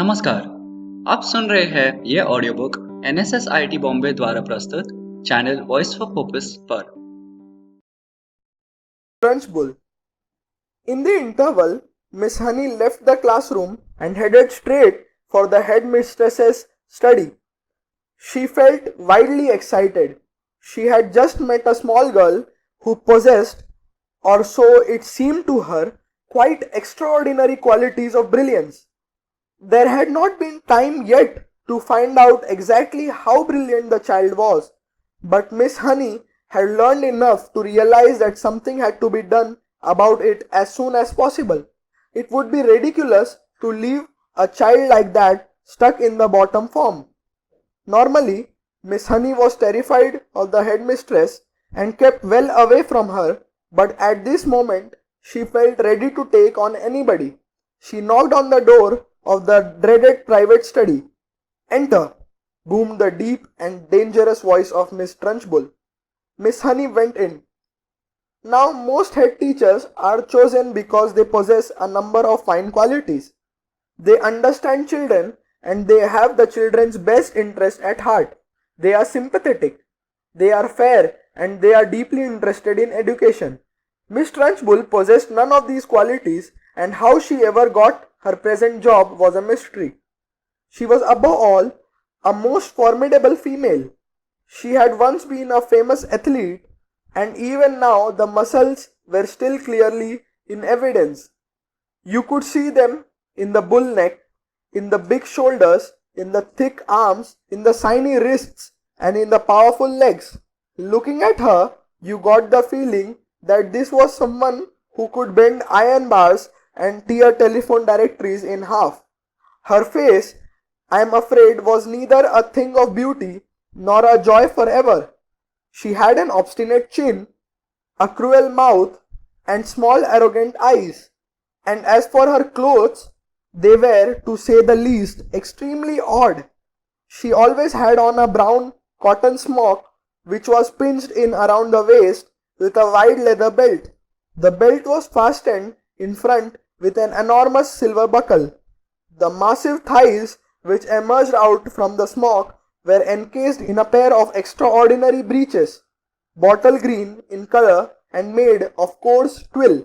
नमस्कार। आप सुन रहे हैं ये ऑडियो बुक NSSIT बॉम्बे द्वारा प्रस्तुत चैनल वॉइस फॉर पर्पस पर। Trunchbull. In the interval, Miss Honey left the classroom and headed straight for the headmistress's study. She felt wildly excited. She had just met a small girl who possessed, or so it seemed to her, quite extraordinary qualities of brilliance. There had not been time yet to find out exactly how brilliant the child was, but Miss Honey had learned enough to realize that something had to be done about it as soon as possible. It would be ridiculous to leave a child like that stuck in the bottom form. Normally, Miss Honey was terrified of the headmistress and kept well away from her, but at this moment she felt ready to take on anybody. She knocked on the door of the dreaded private study. "Enter," boomed the deep and dangerous voice of Miss Trunchbull. Miss Honey went in. Now, most head teachers are chosen because they possess a number of fine qualities. They understand children and they have the children's best interest at heart. They are sympathetic, they are fair, and they are deeply interested in education. Miss Trunchbull possessed none of these qualities, and how she ever got her present job was a mystery. She was above all a most formidable female. She had once been a famous athlete, and even now the muscles were still clearly in evidence. You could see them in the bull neck, in the big shoulders, in the thick arms, in the shiny wrists, and in the powerful legs. Looking at her, you got the feeling that this was someone who could bend iron bars and tear telephone directories in half. Her face, I am afraid, was neither a thing of beauty nor a joy forever. She had an obstinate chin, a cruel mouth, and small arrogant eyes. And as for her clothes, they were, to say the least, extremely odd. She always had on a brown cotton smock which was pinched in around the waist with a wide leather belt. The belt was fastened in front with an enormous silver buckle. The massive thighs which emerged out from the smock were encased in a pair of extraordinary breeches, bottle green in color and made of coarse twill.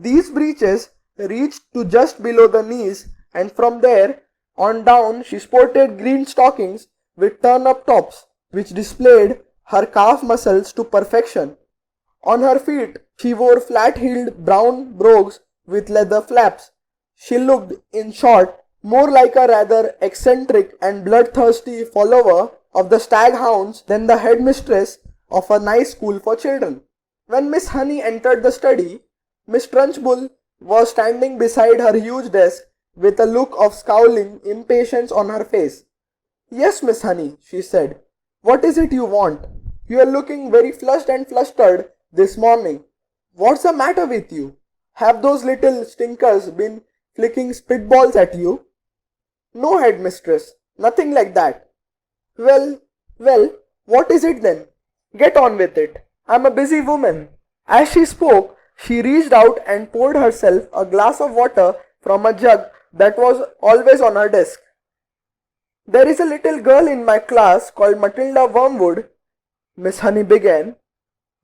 These breeches reached to just below the knees, and from there on down she sported green stockings with turn-up tops, which displayed her calf muscles to perfection. On her feet she wore flat-heeled brown brogues with leather flaps. She looked, in short, more like a rather eccentric and bloodthirsty follower of the staghounds than the headmistress of a nice school for children. When Miss Honey entered the study, Miss Trunchbull was standing beside her huge desk with a look of scowling impatience on her face. "Yes, Miss Honey," she said. "What is it you want? You are looking very flushed and flustered this morning. What's the matter with you? Have those little stinkers been flicking spitballs at you?" "No, headmistress, nothing like that." Well, what is it then? Get on with it. I'm a busy woman." As she spoke, she reached out and poured herself a glass of water from a jug that was always on her desk. "There is a little girl in my class called Matilda Wormwood," Miss Honey began.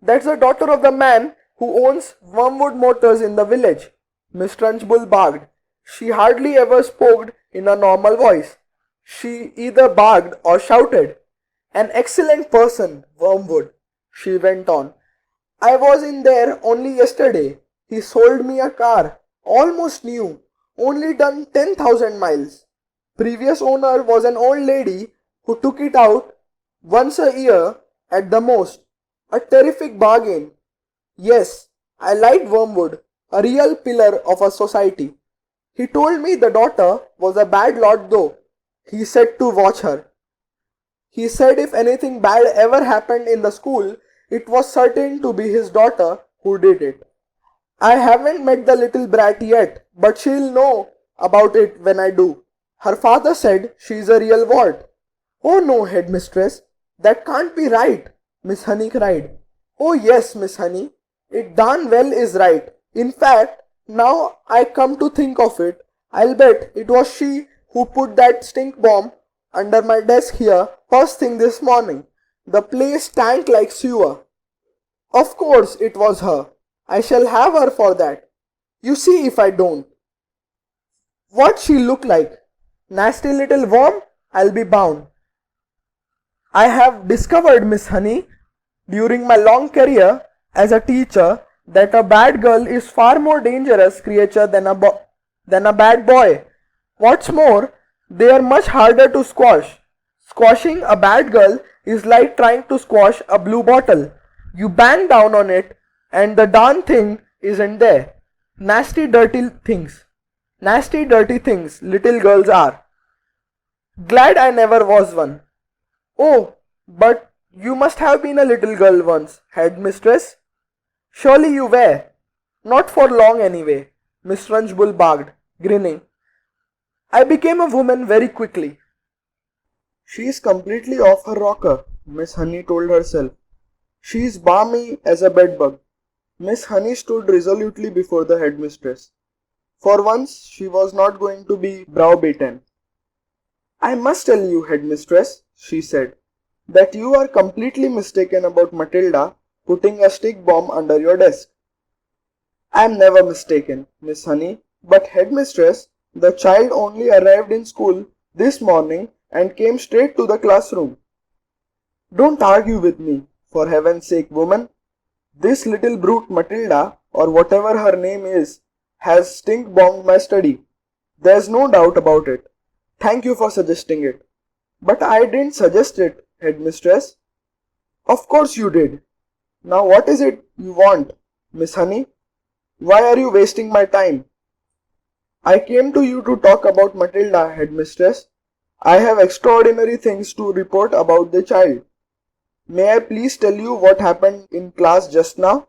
"That's the daughter of the man who owns Wormwood Motors in the village," Miss Trunchbull barked. She hardly ever spoke in a normal voice. She either barked or shouted. "An excellent person, Wormwood," she went on. "I was in there only yesterday. He sold me a car, almost new, only done 10,000 miles. Previous owner was an old lady who took it out once a year at the most. A terrific bargain. Yes, I liked Wormwood, a real pillar of a society. He told me the daughter was a bad lot though. He said to watch her. He said if anything bad ever happened in the school, it was certain to be his daughter who did it. I haven't met the little brat yet, but she'll know about it when I do. Her father said she's a real wart." "Oh no, headmistress, that can't be right," Miss Honey cried. "Oh yes, Miss Honey, it darn well is right. In fact, now I come to think of it, I'll bet it was she Who put that stink bomb under my desk here first thing this morning? The place stank like sewer. Of course it was her. I shall have her for that. You see if I don't. What she look like? Nasty little worm? I'll be bound. I have discovered, Miss Honey, during my long career as a teacher, that a bad girl is far more dangerous creature than a bad boy. What's more, they are much harder to squash. Squashing a bad girl is like trying to squash a blue bottle. You bang down on it and the darn thing isn't there. Nasty dirty things. Nasty dirty things little girls are. Glad I never was one. Oh, but you must have been a little girl once, headmistress. Surely you were. Not for long anyway, Miss Trunchbull barked, grinning. I became a woman very quickly. She is completely off her rocker, Miss Honey told herself. She is balmy as a bedbug. Miss Honey stood resolutely before the headmistress. For once, she was not going to be browbeaten. I must tell you, headmistress, she said, that you are completely mistaken about Matilda putting a stick bomb under your desk. I am never mistaken, Miss Honey, but headmistress, the child only arrived in school this morning and came straight to the classroom. Don't argue with me, for heaven's sake, woman. This little brute Matilda, or whatever her name is, has stink bombed my study. There's no doubt about it. Thank you for suggesting it. But I didn't suggest it, headmistress. Of course you did. Now what is it you want, Miss Honey? Why are you wasting my time? I came to you to talk about Matilda, headmistress. I have extraordinary things to report about the child. May I please tell you what happened in class just now?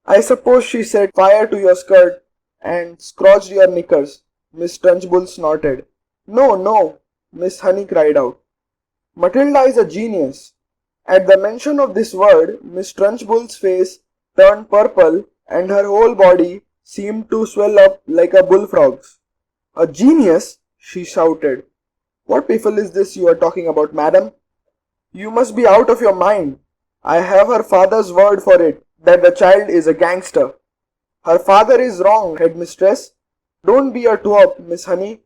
I suppose she set fire to your skirt and scorched your knickers. Miss Trunchbull snorted. No, no, Miss Honey cried out. Matilda is a genius. At the mention of this word, Miss Trunchbull's face turned purple and her whole body seemed to swell up like a bullfrog's. A genius? She shouted. What piffle is this you are talking about, madam? You must be out of your mind. I have her father's word for it that the child is a gangster. Her father is wrong, headmistress. Don't be a twerp, Miss Honey.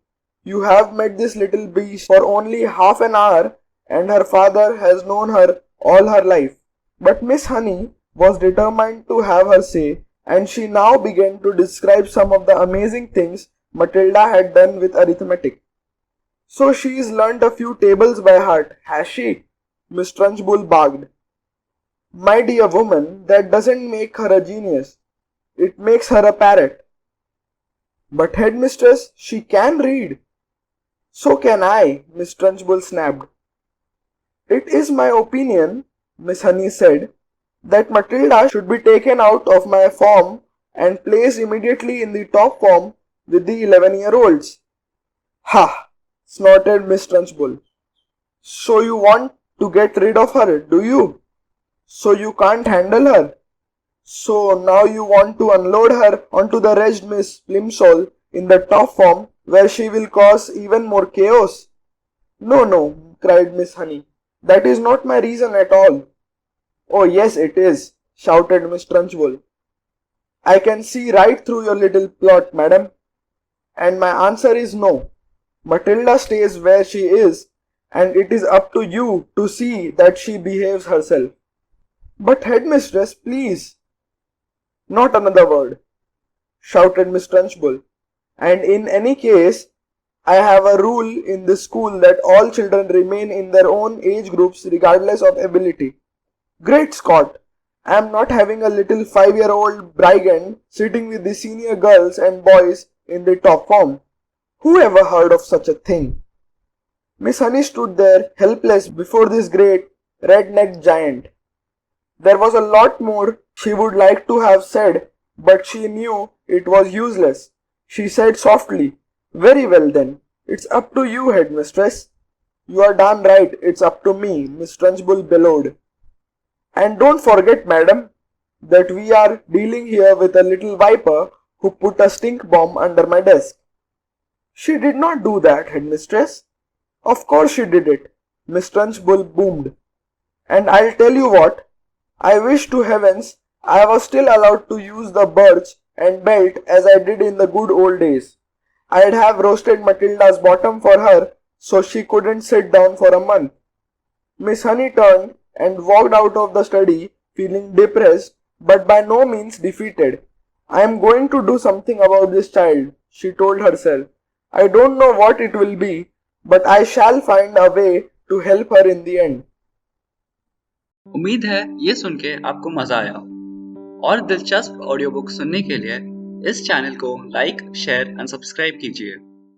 You have met this little beast for only half an hour and her father has known her all her life. But Miss Honey was determined to have her say and she now began to describe some of the amazing things Matilda had done with arithmetic. So she's learnt a few tables by heart, has she? Miss Trunchbull barked. My dear woman, that doesn't make her a genius. It makes her a parrot. But headmistress, she can read. So can I, Miss Trunchbull snapped. It is my opinion, Miss Honey said, that Matilda should be taken out of my form and placed immediately in the top form with the 11-year-olds. Ha! Snorted Miss Trunchbull. So you want to get rid of her, do you? So you can't handle her? So now you want to unload her onto the wretched Miss Plimsoll in the top form where she will cause even more chaos? No, no, cried Miss Honey. That is not my reason at all. Oh yes, it is, shouted Miss Trunchbull. I can see right through your little plot, madam. And my answer is no. Matilda stays where she is, and it is up to you to see that she behaves herself. But headmistress, please. Not another word, shouted Miss Trunchbull. And in any case, I have a rule in this school that all children remain in their own age groups regardless of ability. Great Scott! I am not having a little 5-year-old brigand sitting with the senior girls and boys in the top form. Who ever heard of such a thing? Miss Honey stood there helpless before this great red-necked giant. There was a lot more she would like to have said, but she knew it was useless. She said softly, Very well then, it's up to you, headmistress. You are darn right, it's up to me, Miss Trunchbull bellowed. And don't forget, madam, that we are dealing here with a little viper who put a stink bomb under my desk. She did not do that, headmistress. Of course she did it, Miss Trunchbull boomed. And I'll tell you what, I wish to heavens I was still allowed to use the birch and belt as I did in the good old days. I'd have roasted Matilda's bottom for her so she couldn't sit down for a month. Miss Honey turned and walked out of the study feeling depressed but by no means defeated. I am going to do something about this child, she told herself. I don't know what it will be, but I shall find a way to help her in the end. उम्मीद है ये सुन के आपको मजा आया। और दिलचस्प audio book सुनने के लिए इस चैनल को लाइक, शेयर एंड सब्सक्राइब कीजिए।